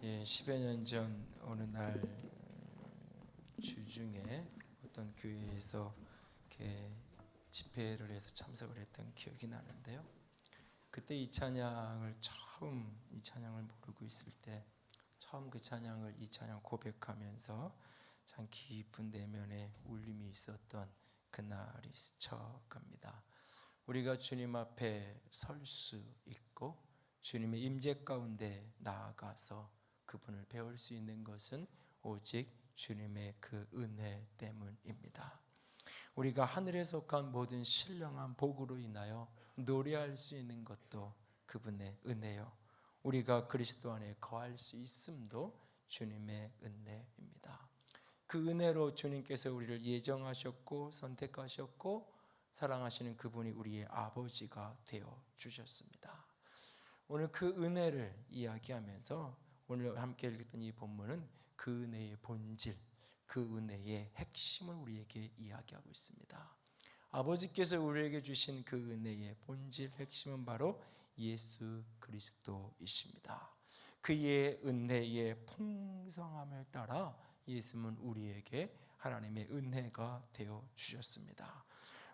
10여 년 전 어느 날 주중에 어떤 교회에서 이렇게 집회를 해서 참석을 했던 기억이 나는데요. 그때 이 찬양을 모르고 있을 때 처음 이 찬양 고백하면서 참 깊은 내면의 울림이 있었던 그날이 스쳐갑니다. 우리가 주님 앞에 설 수 있고 주님의 임재 가운데 나아가서 그분을 배울 수 있는 것은 오직 주님의 그 은혜 때문입니다. 우리가 하늘에 속한 모든 신령한 복으로 인하여 노래할 수 있는 것도 그분의 은혜요, 우리가 그리스도 안에 거할 수 있음도 주님의 은혜입니다. 그 은혜로 주님께서 우리를 예정하셨고 선택하셨고 사랑하시는 그분이 우리의 아버지가 되어 주셨습니다. 오늘 그 은혜를 이야기하면서 오늘 함께 읽었던 이 본문은 그 은혜의 본질, 그 은혜의 핵심을 우리에게 이야기하고 있습니다. 아버지께서 우리에게 주신 그 은혜의 본질, 핵심은 바로 예수 그리스도이십니다. 그의 은혜의 풍성함을 따라 예수님은 우리에게 하나님의 은혜가 되어 주셨습니다.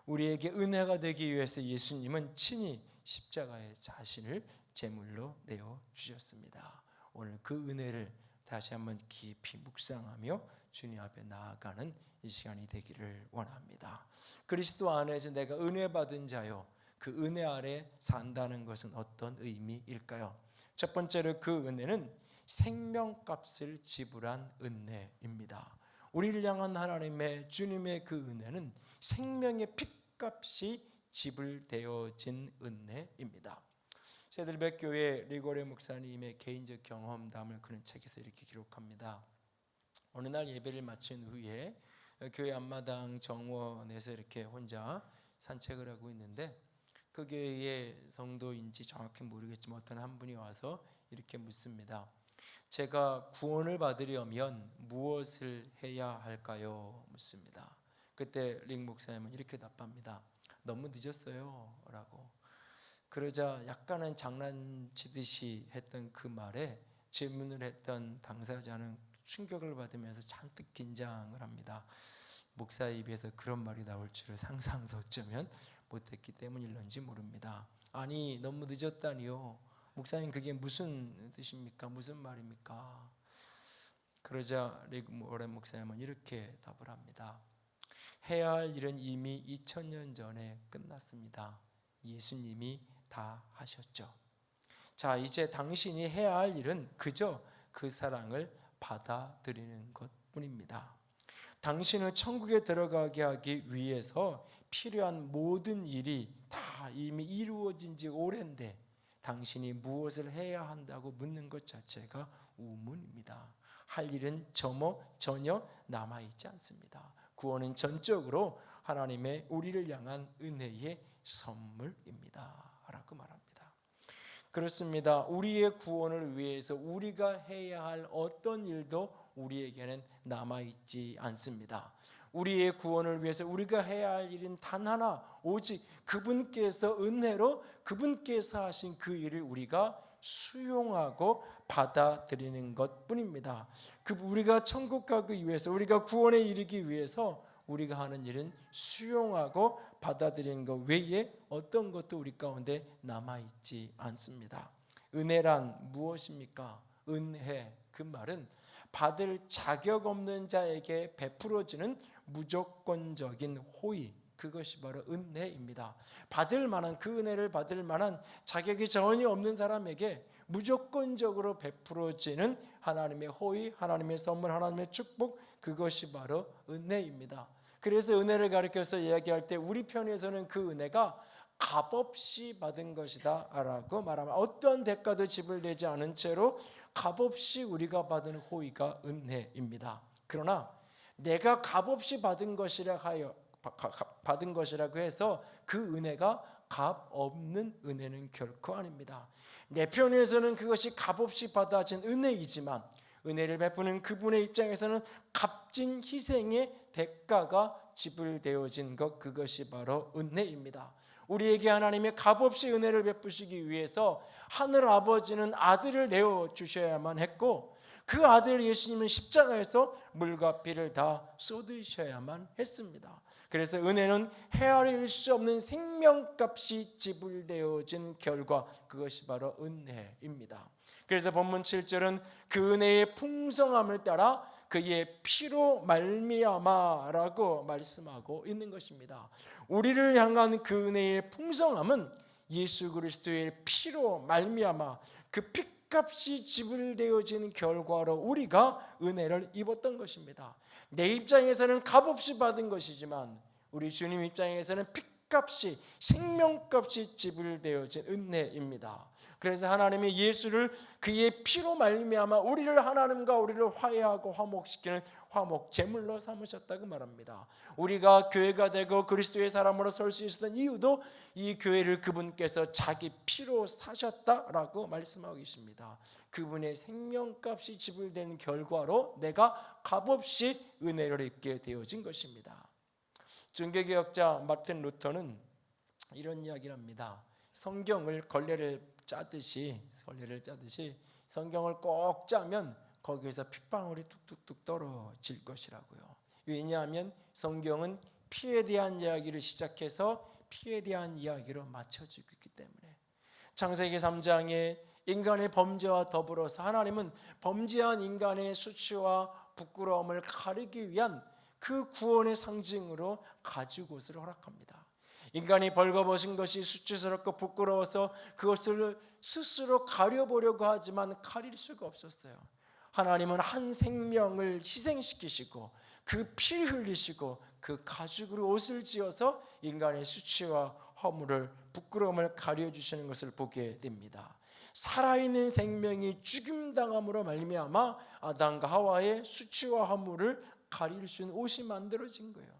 우리에게 은혜가 되기 위해서 예수님은 친히 십자가의 자신을 제물로 내어 주셨습니다. 오늘 그 은혜를 다시 한번 깊이 묵상하며 주님 앞에 나아가는 이 시간이 되기를 원합니다. 그리스도 안에서 내가 은혜 받은 자요, 그 은혜 아래 산다는 것은 어떤 의미일까요? 첫 번째로 그 은혜는 생명값을 지불한 은혜입니다. 우리를 향한 하나님의 주님의 그 은혜는 생명의 핏값이 지불되어진 은혜입니다. 새들백교회 리고레 목사님의 개인적 경험담을 그런 책에서 이렇게 기록합니다. 어느 날 예배를 마친 후에 교회 앞마당 정원에서 이렇게 혼자 산책을 하고 있는데 그 교회의 성도인지 정확히 모르겠지만 어떤 한 분이 와서 이렇게 묻습니다. 제가 구원을 받으려면 무엇을 해야 할까요? 묻습니다. 그때 링 목사님은 이렇게 답합니다. 너무 늦었어요 라고. 그러자 약간은 장난치듯이 했던 그 말에 질문을 했던 당사자는 충격을 받으면서 잔뜩 긴장을 합니다. 목사의 입에서 그런 말이 나올 줄을 상상도 어쩌면 못했기 때문일런지 모릅니다. 아니, 너무 늦었다니요. 목사님, 그게 무슨 뜻입니까? 무슨 말입니까? 그러자 리고레 목사님은 이렇게 답을 합니다. 해야 할 일은 이미 2000년 전에 끝났습니다. 예수님이 다 하셨죠. 자, 이제 당신이 해야 할 일은 그저 그 사랑을 받아들이는 것뿐입니다. 당신을 천국에 들어가게 하기 위해서 필요한 모든 일이 다 이미 이루어진 지 오랜데 당신이 무엇을 해야 한다고 묻는 것 자체가 우문입니다. 할 일은 전혀 남아있지 않습니다. 구원은 전적으로 하나님의 우리를 향한 은혜의 선물입니다 라고 말합니다. 그렇습니다. 우리의 구원을 위해서 우리가 해야 할 어떤 일도 우리에게는 남아있지 않습니다. 우리의 구원을 위해서 우리가 해야 할 일은 단 하나, 오직 그분께서 은혜로 그분께서 하신 그 일을 우리가 수용하고 받아들이는 것뿐입니다. 우리가 천국 가기 위해서, 우리가 구원에 이르기 위해서 우리가 하는 일은 수용하고 받아들이는 것 외에 어떤 것도 우리 가운데 남아있지 않습니다. 은혜란 무엇입니까? 은혜, 그 말은 받을 자격 없는 자에게 베풀어지는 무조건적인 호의, 그것이 바로 은혜입니다. 받을 만한, 그 은혜를 받을 만한 자격이 전혀 없는 사람에게 무조건적으로 베풀어지는 하나님의 호의, 하나님의 선물, 하나님의 축복, 그것이 바로 은혜입니다. 그래서 은혜를 가리켜서 이야기할 때 우리 편에서는 그 은혜가 값없이 받은 것이다 라고 말하면, 어떤 대가도 지불되지 않은 채로 값없이 우리가 받은 호의가 은혜입니다. 그러나 내가 값없이 받은 것이라고 해서 그 은혜가 값 없는 은혜는 결코 아닙니다. 내 편에서는 그것이 값없이 받아진 은혜이지만 은혜를 베푸는 그분의 입장에서는 값진 희생의 대가가 지불되어진 것, 그것이 바로 은혜입니다. 우리에게 하나님의 값없이 은혜를 베푸시기 위해서 하늘 아버지는 아들을 내어주셔야만 했고, 그 아들 예수님은 십자가에서 물과 피를 다 쏟으셔야만 했습니다. 그래서 은혜는 헤아릴 수 없는 생명값이 지불되어진 결과, 그것이 바로 은혜입니다. 그래서 본문 7절은 그 은혜의 풍성함을 따라 그의 피로 말미암아라고 말씀하고 있는 것입니다. 우리를 향한 그 은혜의 풍성함은 예수 그리스도의 피로 말미암아 그 피값이 지불되어진 결과로 우리가 은혜를 입었던 것입니다. 내 입장에서는 값없이 받은 것이지만 우리 주님 입장에서는 피값이, 생명값이 지불되어진 은혜입니다. 그래서 하나님이 예수를 그의 피로 말미암아 우리를 하나님과 우리를 화해하고 화목시키는 화목 제물로 삼으셨다고 말합니다. 우리가 교회가 되고 그리스도의 사람으로 설 수 있었던 이유도 이 교회를 그분께서 자기 피로 사셨다라고 말씀하고 계십니다. 그분의 생명값이 지불된 결과로 내가 값없이 은혜를 입게 되어진 것입니다. 종교개혁자 마틴 루터는 이런 이야기를 합니다. 성경을 걸레를 짜듯이 성경을 꼭 짜면 거기에서 핏방울이 뚝뚝뚝 떨어질 것이라고요. 왜냐하면 성경은 피에 대한 이야기를 시작해서 피에 대한 이야기로 맞춰지고 있기 때문에. 창세기 3장에 인간의 범죄와 더불어서 하나님은 범죄한 인간의 수치와 부끄러움을 가리기 위한 그 구원의 상징으로 가죽옷을 허락합니다. 인간이 벌거벗은 것이 수치스럽고 부끄러워서 그것을 스스로 가려보려고 하지만 가릴 수가 없었어요. 하나님은 한 생명을 희생시키시고 그 피를 흘리시고 그 가죽으로 옷을 지어서 인간의 수치와 허물을, 부끄러움을 가려주시는 것을 보게 됩니다. 살아있는 생명이 죽임당함으로 말미암아 아담과 하와의 수치와 허물을 가릴 수 있는 옷이 만들어진 거예요.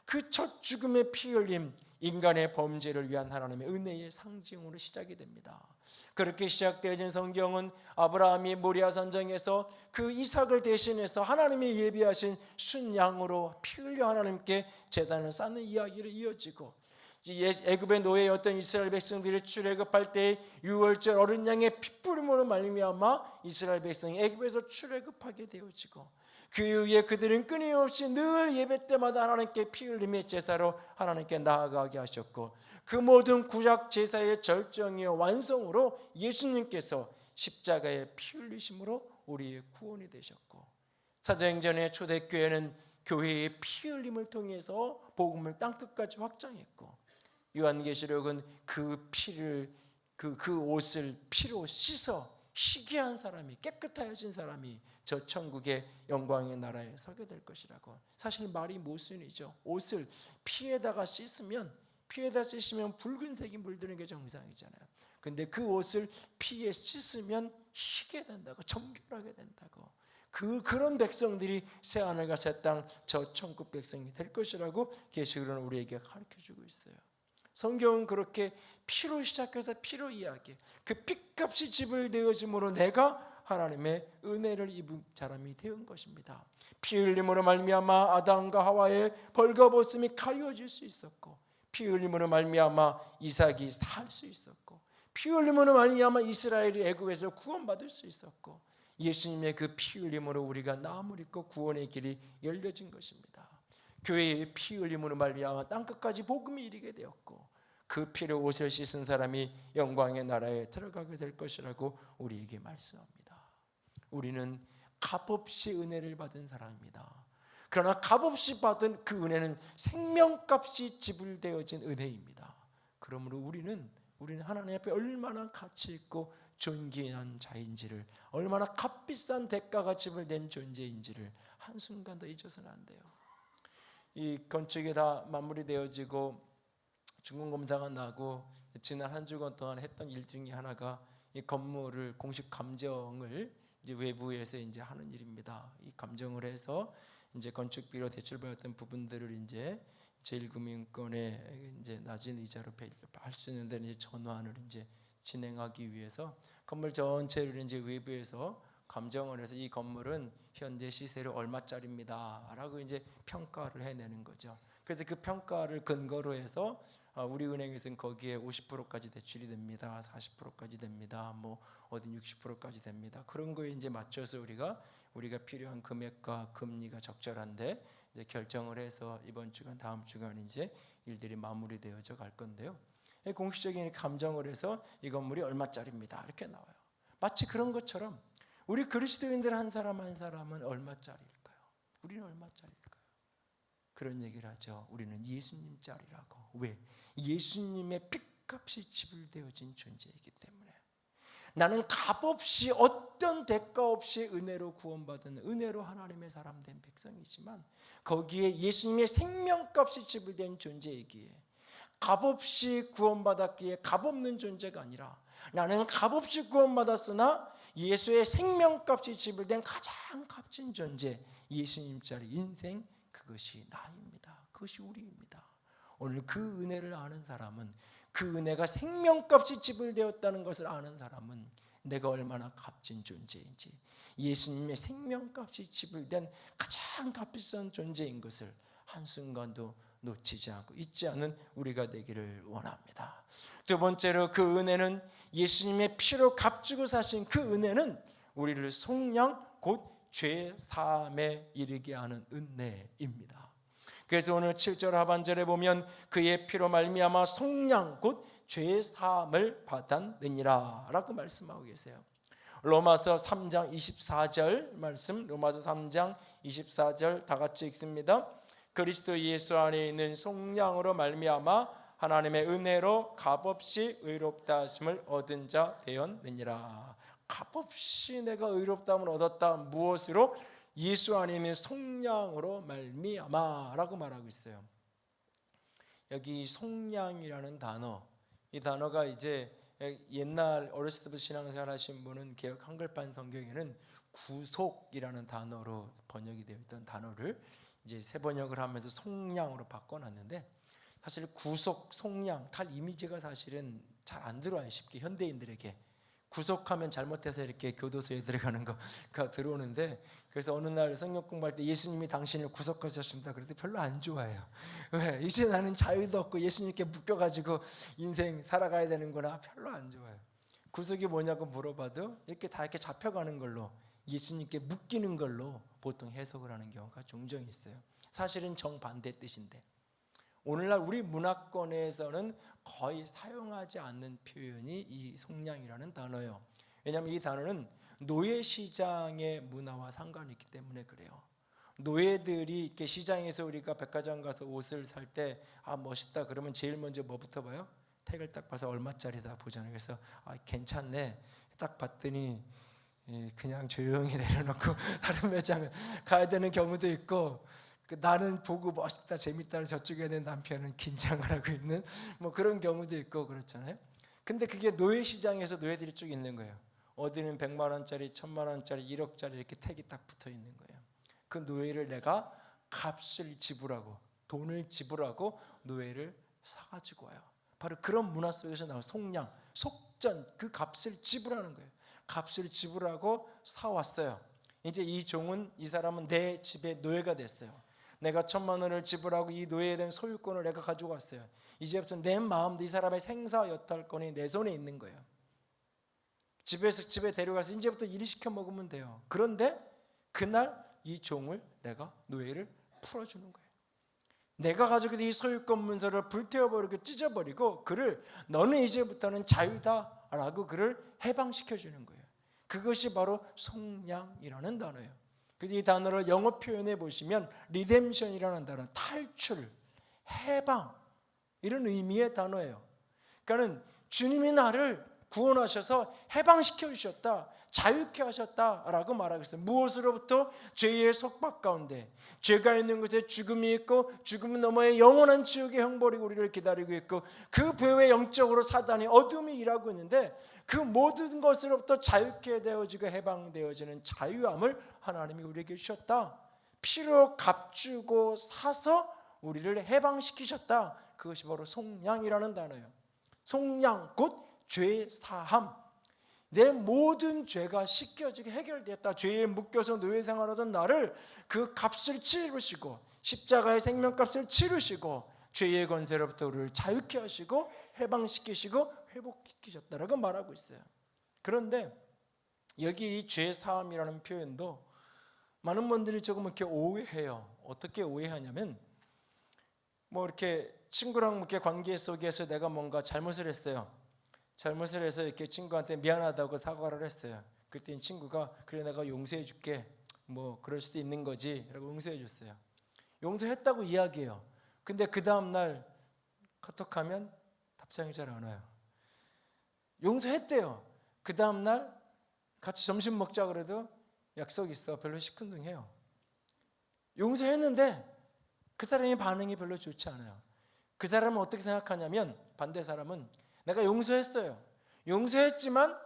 그 첫 죽음의 피 흘림, 인간의 범죄를 위한 하나님의 은혜의 상징으로 시작이 됩니다. 그렇게 시작되어진 성경은 아브라함이 모리아 산정에서 그 이삭을 대신해서 하나님이 예비하신 순양으로 피 흘려 하나님께 제단을 쌓는 이야기로 이어지고, 애굽의 노예였던 이스라엘 백성들이 출애굽할 때 유월절 어린 양의 핏부림으로 말미암아 이스라엘 백성이 애굽에서 출애굽하게 되어지고, 그 이후에 그들은 끊임없이 늘 예배 때마다 하나님께 피 흘림의 제사로 하나님께 나아가게 하셨고, 그 모든 구약 제사의 절정이요 완성으로 예수님께서 십자가의 피 흘리심으로 우리의 구원이 되셨고, 사도행전의 초대교회는 교회의 피 흘림을 통해서 복음을 땅끝까지 확장했고, 요한계시록은 그 피를 그 옷을 피로 씻어 희귀한 사람이, 깨끗하여진 사람이 저 천국의 영광의 나라에 서게 될 것이라고. 사실 말이 모순이죠. 옷을 피에다가 씻으면 붉은색이 물드는 게 정상이잖아요. 근데 그 옷을 피에 씻으면 희게 된다고, 정결하게 된다고. 그런 백성들이 새하늘과 새 땅, 저 천국 백성이 될 것이라고 계시록은 우리에게 가르쳐주고 있어요. 성경은 그렇게 피로 시작해서 피로 이야기해. 그 피값이 지불되어짐으로 내가 하나님의 은혜를 입은 사람이 되은 것입니다. 피 흘림으로 말미암아 아담과 하와의 벌거벗음이 가려질 수 있었고, 피 흘림으로 말미암아 이삭이 살 수 있었고, 피 흘림으로 말미암아 이스라엘이 애굽에서 구원받을 수 있었고, 예수님의 그 피 흘림으로 우리가 나음을 입고 구원의 길이 열려진 것입니다. 교회의 피 흘림으로 말미암아 땅끝까지 복음이 이르게 되었고, 그 피로 옷을 씻은 사람이 영광의 나라에 들어가게 될 것이라고 우리에게 말씀합니다. 우리는 값없이 은혜를 받은 사람입니다. 그러나 값없이 받은 그 은혜는 생명값이 지불되어진 은혜입니다. 그러므로 우리는 하나님 앞에 얼마나 가치 있고 존귀한 자인지를, 얼마나 값비싼 대가가 지불된 존재인지를 한순간도 잊어서는 안 돼요. 이 건축이 다 마무리되어지고 준공검사가 나고 지난 한 주간 동안 했던 일 중에 하나가 이 건물을 공식 감정을 이제 외부에서 이제 하는 일입니다. 이 감정을 해서 이제 건축비로 대출받았던 부분들을 이제 제1금융권에 이제 낮은 이자로 할 수 있는 데는 이제 전환을 이제 진행하기 위해서 건물 전체를 이제 외부에서 감정을 해서 이 건물은 현재 시세로 얼마짜리입니다라고 이제 평가를 해내는 거죠. 그래서 그 평가를 근거로 해서 우리 은행에서는 거기에 50%까지 대출이 됩니다. 40%까지 됩니다. 뭐 어딘 60%까지 됩니다. 그런 거에 이제 맞춰서 우리가 필요한 금액과 금리가 적절한데 이제 결정을 해서 이번 주간 다음 주간 이제 일들이 마무리되어져 갈 건데요. 공식적인 감정을 해서 이 건물이 얼마짜리입니다. 이렇게 나와요. 마치 그런 것처럼 우리 그리스도인들 한 사람 한 사람은 얼마짜리일까요? 우리는 얼마짜리일까요? 그런 얘기를 하죠. 우리는 예수님짜리라고. 왜? 예수님의 핏값이 지불되어진 존재이기 때문에. 나는 값없이 어떤 대가 없이 은혜로 구원받은 은혜로 하나님의 사람 된 백성이지만 거기에 예수님의 생명값이 지불된 존재이기에 값없이 구원받았기에 값없는 존재가 아니라 나는 값없이 구원받았으나 예수의 생명값이 지불된 가장 값진 존재 예수님짜리 인생 그것이 나입니다. 그것이 우리입니다. 오늘 그 은혜를 아는 사람은 그 은혜가 생명값이 지불되었다는 것을 아는 사람은 내가 얼마나 값진 존재인지 예수님의 생명값이 지불된 가장 값비싼 존재인 것을 한순간도 놓치지 않고 잊지 않는 우리가 되기를 원합니다. 두 번째로 그 은혜는 예수님의 피로 값주고 사신 그 은혜는 우리를 속량 곧 죄 사함에 이르게 하는 은혜입니다. 그래서 오늘 7절 하반절에 보면 그의 피로 말미암아 속량 곧 죄 사함을 받았느니라 라고 말씀하고 계세요. 로마서 3장 24절 말씀, 로마서 3장 24절 다 같이 읽습니다. 그리스도 예수 안에 있는 속량으로 말미암아 하나님의 은혜로 값없이 의롭다 하심을 얻은 자 되었느니라. 값없이 내가 의롭다함을 얻었다. 무엇으로? 예수 안에 있는 속량으로 말미암아 라고 말하고 있어요. 여기 속량이라는 단어, 이 단어가 이제 옛날 어렸을 때부터 신앙생활 하신 분은 개역 한글판 성경에는 구속이라는 단어로 번역이 되어 있던 단어를 이제 새 번역을 하면서 속량으로 바꿔놨는데 사실 구속, 속량, 탈 이미지가 사실은 잘 안 들어와요. 쉽게 현대인들에게. 구속하면 잘못해서 이렇게 교도소에 들어가는 거가 들어오는데 그래서 어느 날 성경 공부할 때 예수님이 당신을 구속하셨습니다. 그래도 별로 안 좋아해요. 왜? 이제 나는 자유도 없고 예수님께 묶여가지고 인생 살아가야 되는구나. 별로 안 좋아해요. 구속이 뭐냐고 물어봐도 이렇게 다 이렇게 잡혀가는 걸로 예수님께 묶이는 걸로 보통 해석을 하는 경우가 종종 있어요. 사실은 정반대 뜻인데 오늘날 우리 문화권에서는 거의 사용하지 않는 표현이 이 속량이라는 단어예요. 왜냐하면 이 단어는 노예시장의 문화와 상관이 있기 때문에 그래요. 노예들이 이렇게 시장에서 우리가 백화점 가서 옷을 살 때 멋있다 그러면 제일 먼저 뭐부터 봐요? 택을 딱 봐서 얼마짜리다 보잖아요. 그래서 괜찮네 딱 봤더니 그냥 조용히 내려놓고 다른 매장을 가야 되는 경우도 있고 나는 보고 멋있다 재밌다는 저쪽에 있는 남편은 긴장을 하고 있는 뭐 그런 경우도 있고 그렇잖아요. 근데 그게 노예시장에서 노예들이 쭉 있는 거예요. 어디는 100만 원짜리 1000만 원짜리 1억짜리 이렇게 택이 딱 붙어 있는 거예요. 그 노예를 내가 값을 지불하고 돈을 지불하고 노예를 사가지고 와요. 바로 그런 문화 속에서 나온 속량, 속전, 그 값을 지불하는 거예요. 값을 지불하고 사왔어요. 이제 이 종은, 이 사람은 내 집의 노예가 됐어요. 내가 1000만 원을 지불하고 이 노예에 대한 소유권을 내가 가지고 왔어요. 이제부터 내 마음도 이 사람의 생사 여탈권이 내 손에 있는 거예요. 집에 데려가서 이제부터 일을 시켜 먹으면 돼요. 그런데 그날 이 종을 내가 노예를 풀어주는 거예요. 내가 가지고 있는 이 소유권 문서를 불태워버리고 찢어버리고 그를 너는 이제부터는 자유다라고 그를 해방시켜주는 거예요. 그것이 바로 속량이라는 단어예요. 그래서 이 단어를 영어 표현해 보시면 리뎀션이라는 단어, 탈출, 해방 이런 의미의 단어예요. 그러니까 주님이 나를 구원하셔서 해방시켜 주셨다, 자유케 하셨다라고 말하고 있어요. 무엇으로부터? 죄의 속박 가운데, 죄가 있는 곳에 죽음이 있고 죽음 너머에 영원한 지옥의 형벌이 우리를 기다리고 있고 그 배후에 영적으로 사단이 어둠이 일하고 있는데 그 모든 것으로부터 자유케 되어지고 해방되어지는 자유함을 하나님이 우리에게 주셨다. 피로 값주고 사서 우리를 해방시키셨다. 그것이 바로 속량이라는 단어예요. 속량 곧 죄 사함. 내 모든 죄가 씻겨지게 해결됐다. 죄에 묶여서 노예 생활하던 나를 그 값을 치르시고 십자가의 생명값을 치르시고 죄의 권세로부터 우리를 자유케 하시고 해방시키시고 회복시키셨다라고 말하고 있어요. 그런데 여기 이 죄 사함이라는 표현도 많은 분들이 조금 이렇게 오해해요. 어떻게 오해하냐면 이렇게 친구랑 이렇게 관계 속에서 내가 뭔가 잘못을 했어요. 잘못을 해서 이렇게 친구한테 미안하다고 사과를 했어요. 그랬더니 친구가 그래 내가 용서해 줄게. 그럴 수도 있는 거지 라고 용서해 줬어요. 용서했다고 이야기해요. 근데 그 다음날 카톡하면 답장이 잘 안 와요. 용서했대요. 그 다음날 같이 점심 먹자 그래도 약속 있어 별로 시큰둥해요. 용서했는데 그 사람의 반응이 별로 좋지 않아요. 그 사람은 어떻게 생각하냐면 반대 사람은 내가 용서했어요. 용서했지만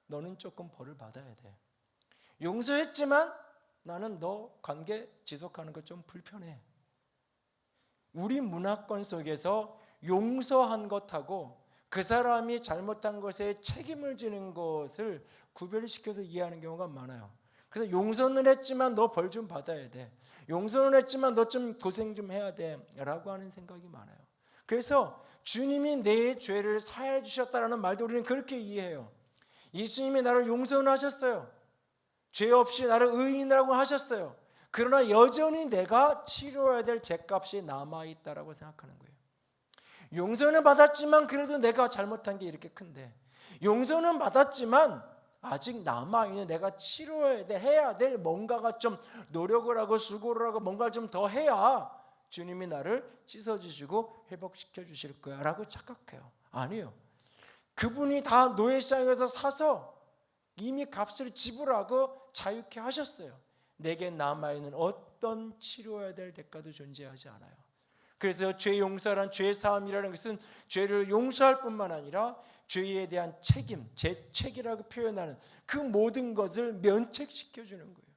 너는 조금 벌을 받아야 돼. 용서했지만 나는 너 관계 지속하는 거 좀 불편해. 우리 문화권 속에서 용서한 것하고 그 사람이 잘못한 것에 책임을 지는 것을 구별시켜서 이해하는 경우가 많아요. 그래서 용서는 했지만 너 벌 좀 받아야 돼. 용서는 했지만 너 좀 고생 좀 해야 돼 라고 하는 생각이 많아요. 그래서 주님이 내 죄를 사해 주셨다라는 말도 우리는 그렇게 이해해요. 예수님이 나를 용서하셨어요. 죄 없이 나를 의인이라고 하셨어요. 그러나 여전히 내가 치러야 될 죄값이 남아있다라고 생각하는 거예요. 용서는 받았지만 그래도 내가 잘못한 게 이렇게 큰데, 용서는 받았지만 아직 남아있는 내가 치러야 돼, 해야 될 뭔가가 좀 노력을 하고 수고를 하고 뭔가를 좀 더 해야 주님이 나를 씻어주시고 회복시켜 주실 거야 라고 착각해요. 아니요. 그분이 다 노예시장에서 사서 이미 값을 지불하고 자유케 하셨어요. 내게 남아있는 어떤 치료해야 될 대가도 존재하지 않아요. 그래서 죄 용서란 죄 사함이라는 것은 죄를 용서할 뿐만 아니라 죄에 대한 책임, 재책이라고 표현하는 그 모든 것을 면책시켜 주는 거예요.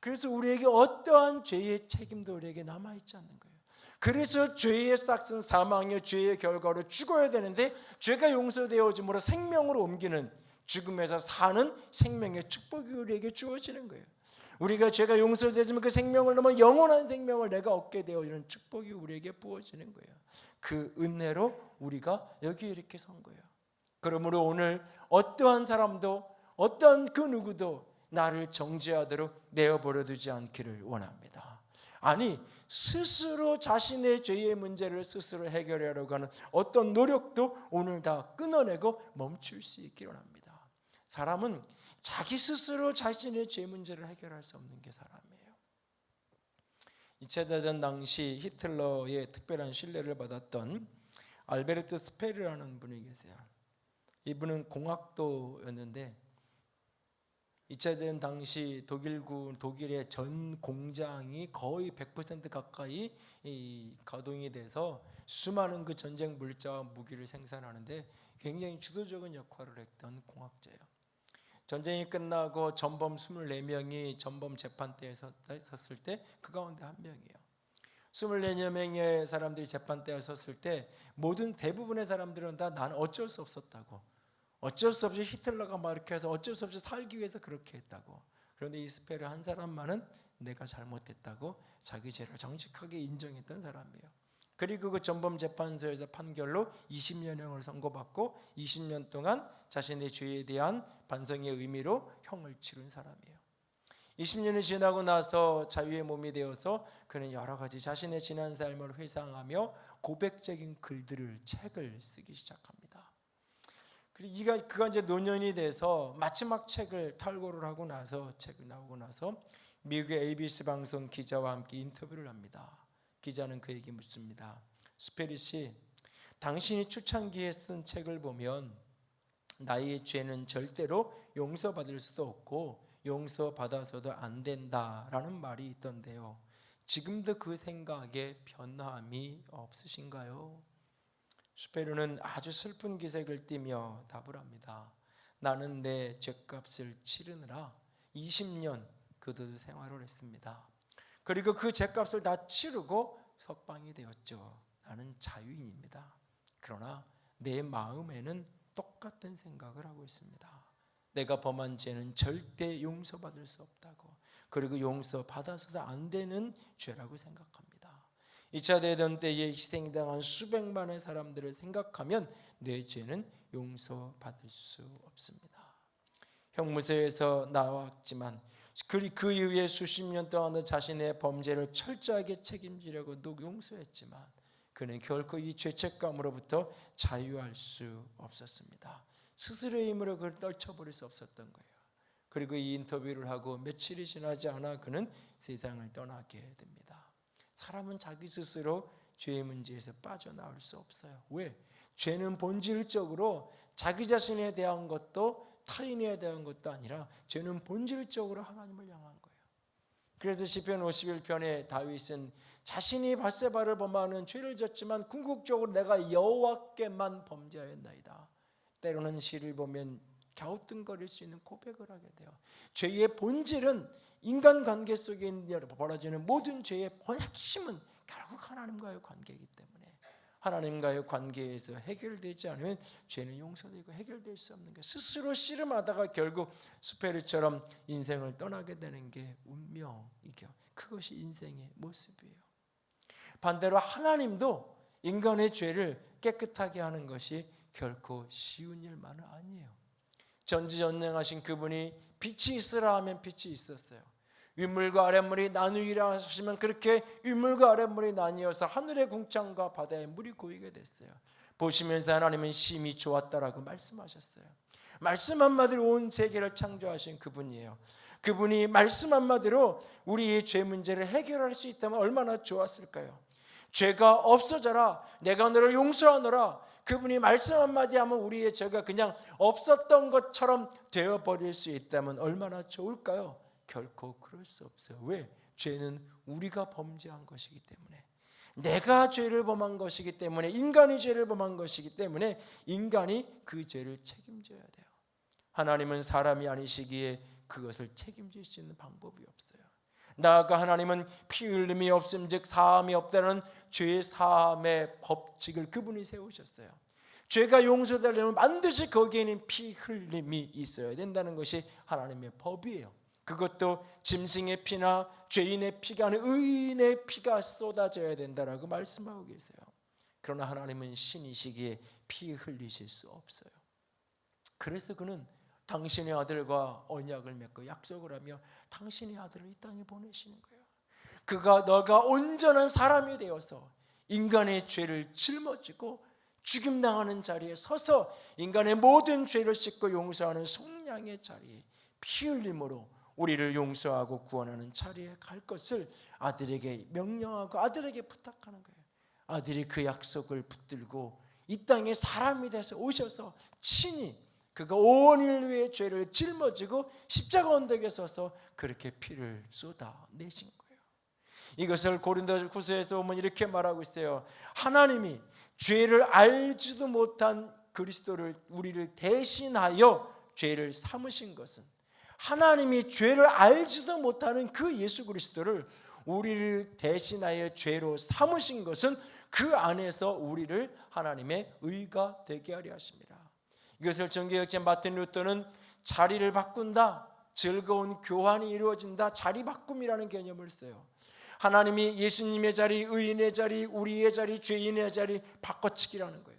그래서 우리에게 어떠한 죄의 책임도 우리에게 남아있지 않는 거예요. 그래서 죄의 싹은 사망이요 죄의 결과로 죽어야 되는데 죄가 용서되어짐으로 생명으로 옮기는, 죽음에서 사는 생명의 축복이 우리에게 주어지는 거예요. 우리가 죄가 용서되지만 그 생명을 넘어 영원한 생명을 내가 얻게 되어지는 축복이 우리에게 부어지는 거예요. 그 은혜로 우리가 여기 이렇게 선 거예요. 그러므로 오늘 어떠한 사람도 어떠한 그 누구도 나를 정죄하도록 내어버려 두지 않기를 원합니다. 아니, 스스로 자신의 죄의 문제를 스스로 해결하려고 하는 어떤 노력도 오늘 다 끊어내고 멈출 수 있기를 원합니다. 사람은 자기 스스로 자신의 죄 문제를 해결할 수 없는 게 사람이에요. 2차 대전 당시 히틀러의 특별한 신뢰를 받았던 알베르트 스페르라는 분이 계세요. 이분은 공학도였는데 2차 대전 당시 독일의 전 공장이 거의 100% 가까이 가동이 돼서 수많은 그 전쟁 물자와 무기를 생산하는데 굉장히 주도적인 역할을 했던 공학자예요. 전쟁이 끝나고 전범 24명이 전범 재판대에 섰을 때 그 가운데 한 명이에요. 24명의 사람들이 재판대에 섰을 때 모든 대부분의 사람들은 다 난 어쩔 수 없었다고, 어쩔 수 없이 히틀러가 막 이렇게 해서 어쩔 수 없이 살기 위해서 그렇게 했다고. 그런데 이 스페르 한 사람만은 내가 잘못했다고 자기 죄를 정직하게 인정했던 사람이에요. 그리고 그 전범 재판소에서 판결로 20년형을 선고받고 20년 동안 자신의 죄에 대한 반성의 의미로 형을 치른 사람이에요. 20년이 지나고 나서 자유의 몸이 되어서 그는 여러 가지 자신의 지난 삶을 회상하며 고백적인 글들을, 책을 쓰기 시작합니다. 그리고 그가 이제 노년이 돼서 마지막 책을 탈고를 하고 나서, 책이 나오고 나서 미국의 ABC 방송 기자와 함께 인터뷰를 합니다. 기자는 그에게 묻습니다. 스페리 씨, 당신이 초창기에 쓴 책을 보면 나의 죄는 절대로 용서받을 수도 없고 용서받아서도 안 된다라는 말이 있던데요. 지금도 그 생각에 변함이 없으신가요? 스페르는 아주 슬픈 기색을 띠며 답을 합니다. 나는 내 죄값을 치르느라 20년 교도 생활을 했습니다. 그리고 그 죄값을 다 치르고 석방이 되었죠. 나는 자유인입니다. 그러나 내 마음에는 똑같은 생각을 하고 있습니다. 내가 범한 죄는 절대 용서받을 수 없다고, 그리고 용서받아서도 안 되는 죄라고 생각합니다. 2차 대전 때에 희생당한 수백만의 사람들을 생각하면 내 죄는 용서받을 수 없습니다. 형무소에서 나왔지만 그 이후에 수십 년 동안 자신의 범죄를 철저하게 책임지려고 용서했지만 그는 결코 이 죄책감으로부터 자유할 수 없었습니다. 스스로의 힘으로 그걸 떨쳐버릴 수 없었던 거예요. 그리고 이 인터뷰를 하고 며칠이 지나지 않아 그는 세상을 떠나게 됩니다. 사람은 자기 스스로 죄의 문제에서 빠져나올 수 없어요. 왜? 죄는 본질적으로 자기 자신에 대한 것도 타인에 대한 것도 아니라 죄는 본질적으로 하나님을 향한 거예요. 그래서 시편 51편에 다윗은 자신이 밧세바를 범하는 죄를 졌지만 궁극적으로 내가 여호와께만 범죄하였나이다. 때로는 시를 보면 갸우뚱거릴 수 있는 고백을 하게 돼요. 죄의 본질은 인간관계 속에 벌어지는 모든 죄의 핵심은 결국 하나님과의 관계이기 때문에 하나님과의 관계에서 해결되지 않으면 죄는 용서되고 해결될 수 없는 거예요. 스스로 씨름하다가 결국 수페르처럼 인생을 떠나게 되는 게 운명이죠. 그것이 인생의 모습이에요. 반대로 하나님도 인간의 죄를 깨끗하게 하는 것이 결코 쉬운 일만은 아니에요. 전지전능하신 그분이 빛이 있으라 하면 빛이 있었어요. 윗물과 아랫물이 나누이라 하시면 그렇게 윗물과 아랫물이 나뉘어서 하늘의 궁창과 바다의 물이 고이게 됐어요. 보시면서 하나님은 심히 좋았다라고 말씀하셨어요. 말씀 한마디로 온 세계를 창조하신 그분이에요. 그분이 말씀 한마디로 우리의 죄 문제를 해결할 수 있다면 얼마나 좋았을까요? 죄가 없어져라, 내가 너를 용서하노라. 그분이 말씀 한마디 하면 우리의 죄가 그냥 없었던 것처럼 되어버릴 수 있다면 얼마나 좋을까요? 결코 그럴 수 없어요. 왜? 죄는 우리가 범죄한 것이기 때문에, 내가 죄를 범한 것이기 때문에, 인간이 죄를 범한 것이기 때문에 인간이 그 죄를 책임져야 돼요. 하나님은 사람이 아니시기에 그것을 책임질 수 있는 방법이 없어요. 나아가 하나님은 피 흘림이 없음 즉 사함이 없다는 죄 사함의 법칙을 그분이 세우셨어요. 죄가 용서되려면 반드시 거기에는 피 흘림이 있어야 된다는 것이 하나님의 법이에요. 그것도 짐승의 피나 죄인의 피가 아닌 의인의 피가 쏟아져야 된다라고 말씀하고 계세요. 그러나 하나님은 신이시기에 피 흘리실 수 없어요. 그래서 그는 당신의 아들과 언약을 맺고 약속을 하며 당신의 아들을 이 땅에 보내시는 거예요. 너가 온전한 사람이 되어서 인간의 죄를 짊어지고 죽임당하는 자리에 서서 인간의 모든 죄를 씻고 용서하는 속량의 자리에 피 흘림으로 우리를 용서하고 구원하는 자리에 갈 것을 아들에게 명령하고 아들에게 부탁하는 거예요. 아들이 그 약속을 붙들고 이 땅에 사람이 돼서 오셔서 친히 그가 온 인류의 죄를 짊어지고 십자가 언덕에 서서 그렇게 피를 쏟아내신 거예요. 이것을 고린도후서에서 보면 이렇게 말하고 있어요. 하나님이 죄를 알지도 못한 그리스도를 우리를 대신하여 죄를 삼으신 것은, 하나님이 죄를 알지도 못하는 그 예수 그리스도를 우리를 대신하여 죄로 삼으신 것은 그 안에서 우리를 하나님의 의가 되게 하려 하십니다. 이것을 정교역자 마틴 루터는 자리를 바꾼다, 즐거운 교환이 이루어진다, 자리 바꿈이라는 개념을 써요. 하나님이 예수님의 자리, 의인의 자리, 우리의 자리, 죄인의 자리 바꿔치기라는 거예요.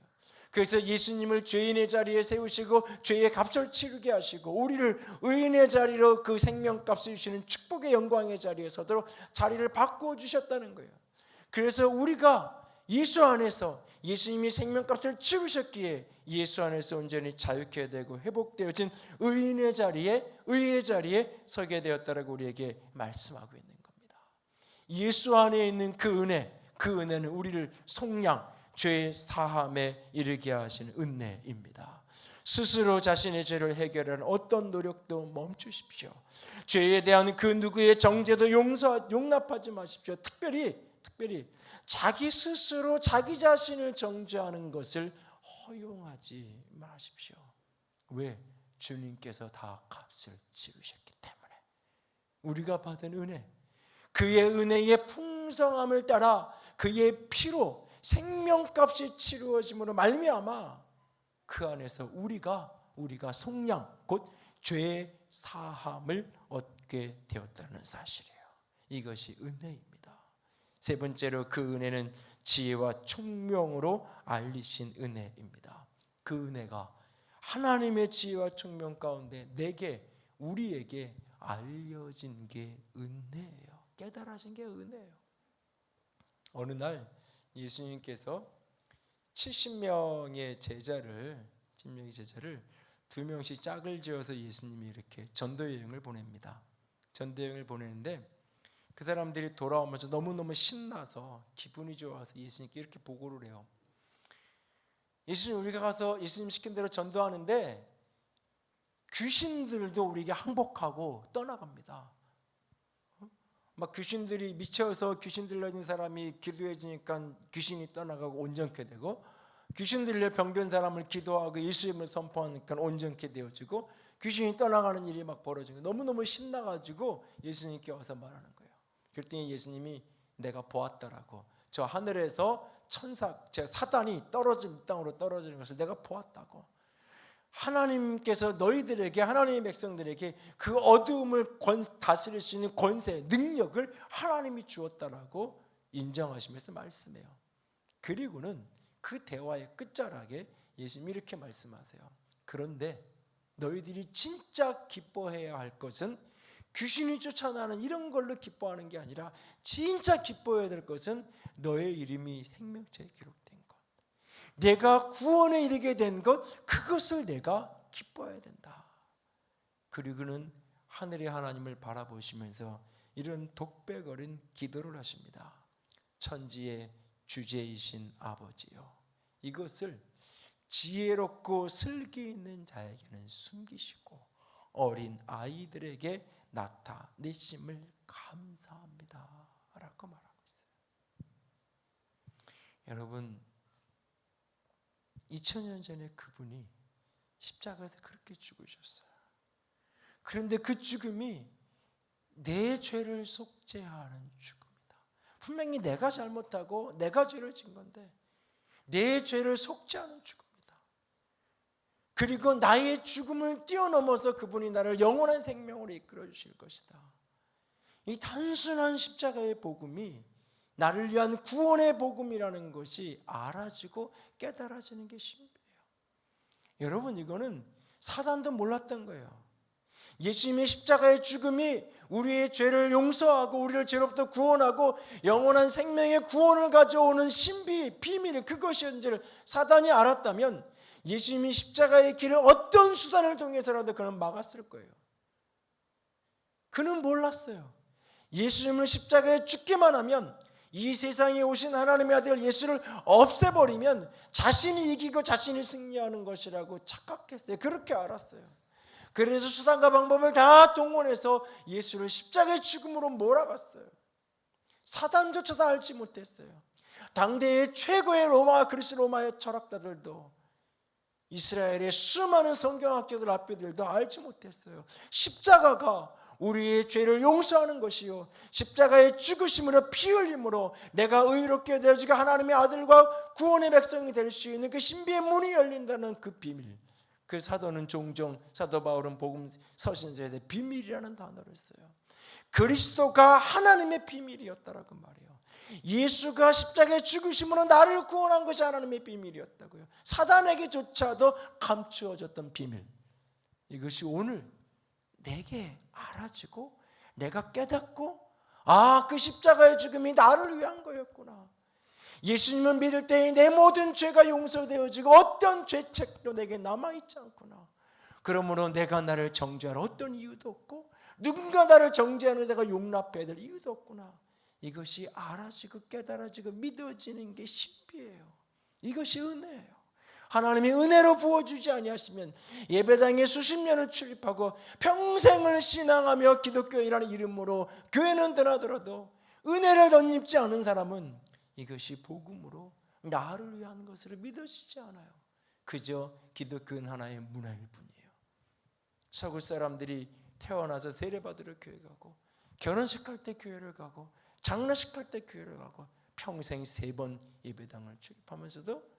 그래서 예수님을 죄인의 자리에 세우시고 죄의 값을 치르게 하시고 우리를 의인의 자리로 그 생명값을 주시는 축복의 영광의 자리에 서도록 자리를 바꾸어 주셨다는 거예요. 그래서 우리가 예수 안에서 예수님이 생명값을 치르셨기에 예수 안에서 온전히 자유케 되고 회복되어진 의인의 자리에, 의의 자리에 서게 되었다라고 우리에게 말씀하고 있는 겁니다. 예수 안에 있는 그 은혜는 우리를 속량, 죄의 사함에 이르게 하시는 은혜입니다. 스스로 자신의 죄를 해결하는 어떤 노력도 멈추십시오. 죄에 대한 그 누구의 정죄도 용납하지 마십시오. 특별히 자기 스스로 자기 자신을 정죄하는 것을 허용하지 마십시오. 왜? 주님께서 다 값을 치르셨기 때문에. 우리가 받은 은혜, 그의 은혜의 풍성함을 따라 그의 피로 생명값이 치루어짐으로 말미암아 그 안에서 우리가 속량, 곧 죄의 사함을 얻게 되었다는 사실이에요. 이것이 은혜입니다. 세 번째로 그 은혜는 지혜와 총명으로 알리신 은혜입니다. 그 은혜가 하나님의 지혜와 총명 가운데 내게, 우리에게 알려진 게 은혜예요. 깨달아진 게 은혜예요. 어느 날 예수님께서 70명의 제자를 2명씩 짝을 지어서 예수님이 이렇게 전도여행을 보냅니다. 전도여행을 보내는데 그 사람들이 돌아오면서 너무너무 신나서 기분이 좋아서 예수님께 이렇게 보고를 해요. 예수님, 우리가 가서 예수님 시킨 대로 전도하는데 귀신들도 우리에게 항복하고 떠나갑니다. 막 귀신들이 미쳐서 귀신 들려진 사람이 기도해 주니까 귀신이 떠나가고 온전케 되고, 귀신 들려 병든 사람을 기도하고 예수님을 선포하니까 온전케 되어지고, 귀신이 떠나가는 일이 막 벌어지고 너무너무 신나가지고 예수님께 와서 말하는 거예요. 그랬더니 예수님이 내가 보았다라고, 저 하늘에서 제 사단이 땅으로 떨어지는 것을 내가 보았다고. 하나님께서 너희들에게, 하나님의 백성들에게 그 어두움을 다스릴 수 있는 권세, 능력을 하나님이 주었다라고 인정하시면서 말씀해요. 그리고는 그 대화의 끝자락에 예수님이 이렇게 말씀하세요. 그런데 너희들이 진짜 기뻐해야 할 것은 귀신이 쫓아나는 이런 걸로 기뻐하는 게 아니라 진짜 기뻐해야 될 것은 너의 이름이 생명책에 기록된 것, 내가 구원에 이르게 된 것, 그것을 내가 기뻐해야 된다. 그리고는 하늘의 하나님을 바라보시면서 이런 독백어린 기도를 하십니다. 천지의 주제이신 아버지여, 이것을 지혜롭고 슬기 있는 자에게는 숨기시고 어린 아이들에게 나타내심을 감사합니다 라고 말하고 있어요. 여러분, 2000년 전에 그분이 십자가에서 그렇게 죽으셨어요. 그런데 그 죽음이 내 죄를 속죄하는 죽음이다. 분명히 내가 잘못하고 내가 죄를 진 건데 내 죄를 속죄하는 죽음이다. 그리고 나의 죽음을 뛰어넘어서 그분이 나를 영원한 생명으로 이끌어 주실 것이다. 이 단순한 십자가의 복음이 나를 위한 구원의 복음이라는 것이 알아지고 깨달아지는 게 신비해요. 여러분, 이거는 사단도 몰랐던 거예요. 예수님의 십자가의 죽음이 우리의 죄를 용서하고 우리를 죄로부터 구원하고 영원한 생명의 구원을 가져오는 신비, 비밀, 그것이었는지를 사단이 알았다면 예수님이 십자가의 길을 어떤 수단을 통해서라도 그는 막았을 거예요. 그는 몰랐어요. 예수님을 십자가에 죽기만 하면, 이 세상에 오신 하나님의 아들 예수를 없애버리면 자신이 이기고 자신이 승리하는 것이라고 착각했어요. 그렇게 알았어요. 그래서 수단과 방법을 다 동원해서 예수를 십자가의 죽음으로 몰아갔어요. 사단조차도 알지 못했어요. 당대의 최고의 그리스 로마의 철학자들도, 이스라엘의 수많은 성경학자들, 학교들도 알지 못했어요. 십자가가 우리의 죄를 용서하는 것이요, 십자가의 죽으심으로 피 흘림으로 내가 의롭게 되어지고 하나님의 아들과 구원의 백성이 될 수 있는 그 신비의 문이 열린다는 그 비밀, 그 사도는 종종, 사도 바울은 복음 서신서에 비밀이라는 단어를 써요. 그리스도가 하나님의 비밀이었다라고 말해요. 예수가 십자가에 죽으심으로 나를 구원한 것이 하나님의 비밀이었다고요. 사단에게조차도 감추어졌던 비밀, 이것이 오늘 내게 알아지고 내가 깨닫고, 그 십자가의 죽음이 나를 위한 거였구나. 예수님을 믿을 때에 내 모든 죄가 용서되어지고 어떤 죄책도 내게 남아있지 않구나. 그러므로 내가 나를 정죄할 어떤 이유도 없고 누군가 나를 정죄하는 내가 용납해야 될 이유도 없구나. 이것이 알아지고 깨달아지고 믿어지는 게 신비예요. 이것이 은혜예요. 하나님이 은혜로 부어주지 아니하시면 예배당에 수십 년을 출입하고 평생을 신앙하며 기독교인이라는 이름으로 교회는 떠나더라도 은혜를 덧입지 않은 사람은 이것이 복음으로 나를 위한 것으로 믿어지지 않아요. 그저 기독교는 하나의 문화일 뿐이에요. 서구 사람들이 태어나서 세례받으러 교회 가고, 결혼식 할 때 교회를 가고, 장례식 할 때 교회를 가고, 평생 3번 예배당을 출입하면서도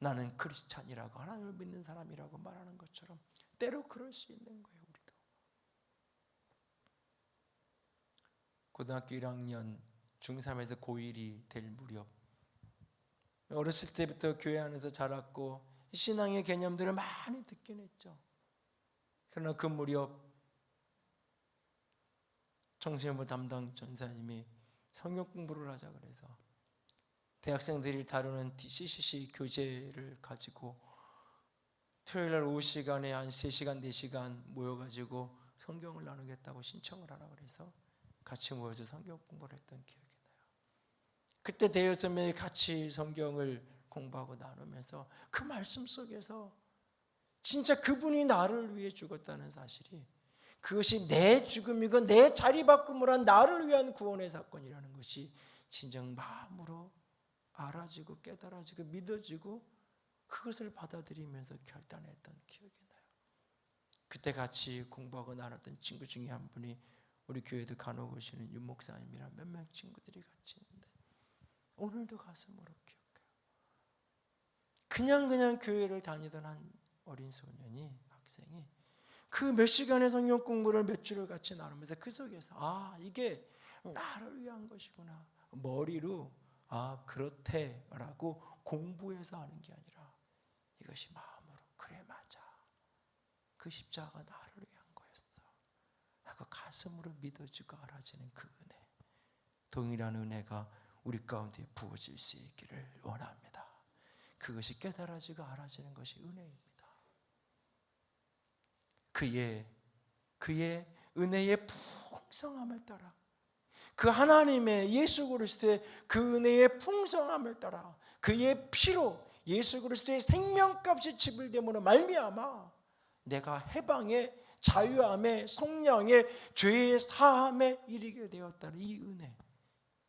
나는 크리스찬이라고, 하나님을 믿는 사람이라고 말하는 것처럼 때로 그럴 수 있는 거예요. 우리도 고등학교 1학년 중3에서 고1이 될 무렵, 어렸을 때부터 교회 안에서 자랐고 신앙의 개념들을 많이 듣긴 했죠. 그러나 그 무렵 청소년부 담당 전사님이 성경 공부를 하자 그래서 대학생들이 다루는 CCC 교재를 가지고 토요일날 오후 시간에 한 3시간 4시간 모여가지고 성경을 나누겠다고 신청을 하라 그래서 같이 모여서 성경 공부를 했던 기억이 나요. 그때 대여섯 명이 같이 성경을 공부하고 나누면서 그 말씀 속에서 진짜 그분이 나를 위해 죽었다는 사실이, 그것이 내 죽음이고 내 자리바꿈을 한 나를 위한 구원의 사건이라는 것이 진정 마음으로 알아지고 깨달아지고 믿어지고 그것을 받아들이면서 결단했던 기억이 나요. 그때 같이 공부하고 나눴던 친구 중에 한 분이 우리 교회도 간혹 오시는 윤 목사님이랑 몇 명 친구들이 같이 있는데 오늘도 가슴으로 기억해요. 그냥 교회를 다니던 한 어린 소년이, 학생이 그 몇 시간의 성경 공부를 몇 주를 같이 나누면서 그 속에서 이게 나를 위한 것이구나, 머리로 그렇대 라고 공부해서 하는 게 아니라 이것이 마음으로 그래 맞아, 그 십자가가 나를 위한 거였어 하고 가슴으로 믿어지고 알아지는 그 은혜, 동일한 은혜가 우리 가운데 부어질 수 있기를 원합니다. 그것이 깨달아지고 알아지는 것이 은혜입니다. 그의 은혜의 풍성함을 따라, 그 하나님의 예수 그리스도의 그 은혜의 풍성함을 따라 그의 피로 예수 그리스도의 생명값이 지불됨으로 말미암아 내가 해방의 자유함의 성령의 죄의 사함에 이르게 되었다는 이 은혜,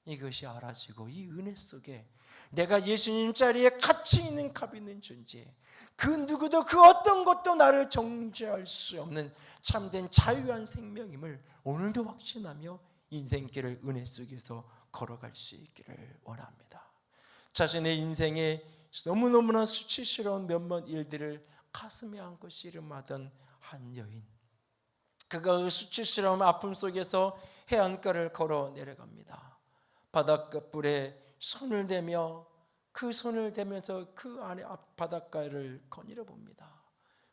이것이 알아지고 이 은혜 속에 내가 예수님 자리에 가치 있는 값 있는 존재, 그 누구도 그 어떤 것도 나를 정죄할 수 없는 참된 자유한 생명임을 오늘도 확신하며 인생길을 은혜 속에서 걸어갈 수 있기를 원합니다. 자신의 인생에 너무너무나 수치스러운 몇몇 일들을 가슴에 안고 씨름하던 한 여인, 그가 그 수치스러운 아픔 속에서 해안가를 걸어 내려갑니다. 바닷가불에 손을 대며 그 손을 대면서 그 안에 바닷가를 거닐어 봅니다.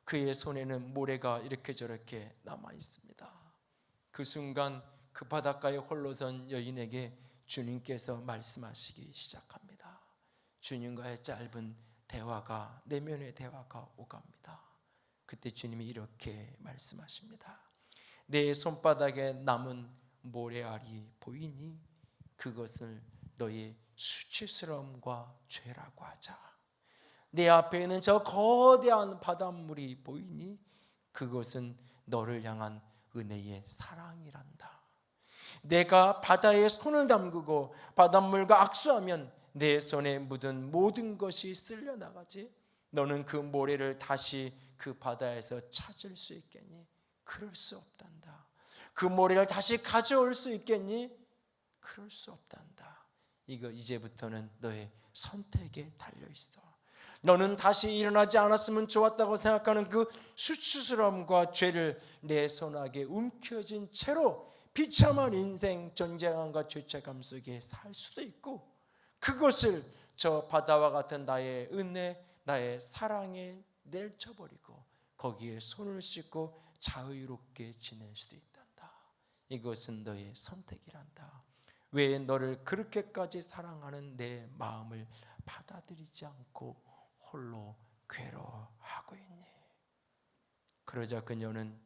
그의 손에는 모래가 이렇게 저렇게 남아 있습니다. 그 순간 그 바닷가에 홀로 선 여인에게 주님께서 말씀하시기 시작합니다. 주님과의 짧은 대화가, 내면의 대화가 오갑니다. 그때 주님이 이렇게 말씀하십니다. 내 손바닥에 남은 모래알이 보이니 그것을 너의 수치스러움과 죄라고 하자. 내 앞에 있는 저 거대한 바닷물이 보이니 그것은 너를 향한 은혜의 사랑이란다. 내가 바다에 손을 담그고 바닷물과 악수하면 내 손에 묻은 모든 것이 쓸려나가지 너는 그 모래를 다시 그 바다에서 찾을 수 있겠니? 그럴 수 없단다. 그 모래를 다시 가져올 수 있겠니? 그럴 수 없단다. 이거 이제부터는 너의 선택에 달려있어. 너는 다시 일어나지 않았으면 좋았다고 생각하는 그 수치스러움과 죄를 내 손아귀에 움켜쥔 채로 비참한 인생 전쟁함과 죄책감 속에 살 수도 있고, 그것을 저 바다와 같은 나의 은혜, 나의 사랑에 내쳐버리고 거기에 손을 씻고 자유롭게 지낼 수도 있단다. 이것은 너의 선택이란다. 왜 너를 그렇게까지 사랑하는 내 마음을 받아들이지 않고 홀로 괴로워하고 있니? 그러자 그녀는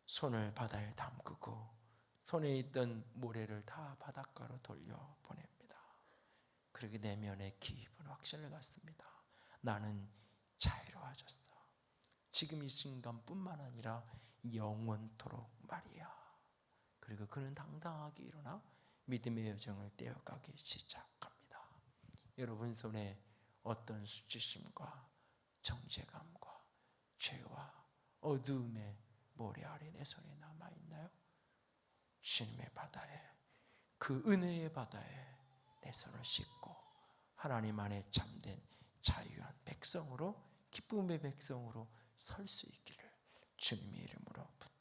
손을 바다에 담그고 손에 있던 모래를 다 바닷가로 돌려보냅니다. 그렇게 내면의 깊은 확신을 갖습니다. 나는 자유로워졌어. 지금 이 순간뿐만 아니라 영원토록 말이야. 그리고 그는 당당하게 일어나 믿음의 여정을 떼어가기 시작합니다. 여러분 손에 어떤 수치심과 정죄감과 죄와 어두움의 모래알이 내 손에 남아있나요? 주님의 바다에, 그 은혜의 바다에 내 손을 씻고 하나님 안에 참된 자유한 백성으로, 기쁨의 백성으로 설 수 있기를 주님의 이름으로 부탁드립니다.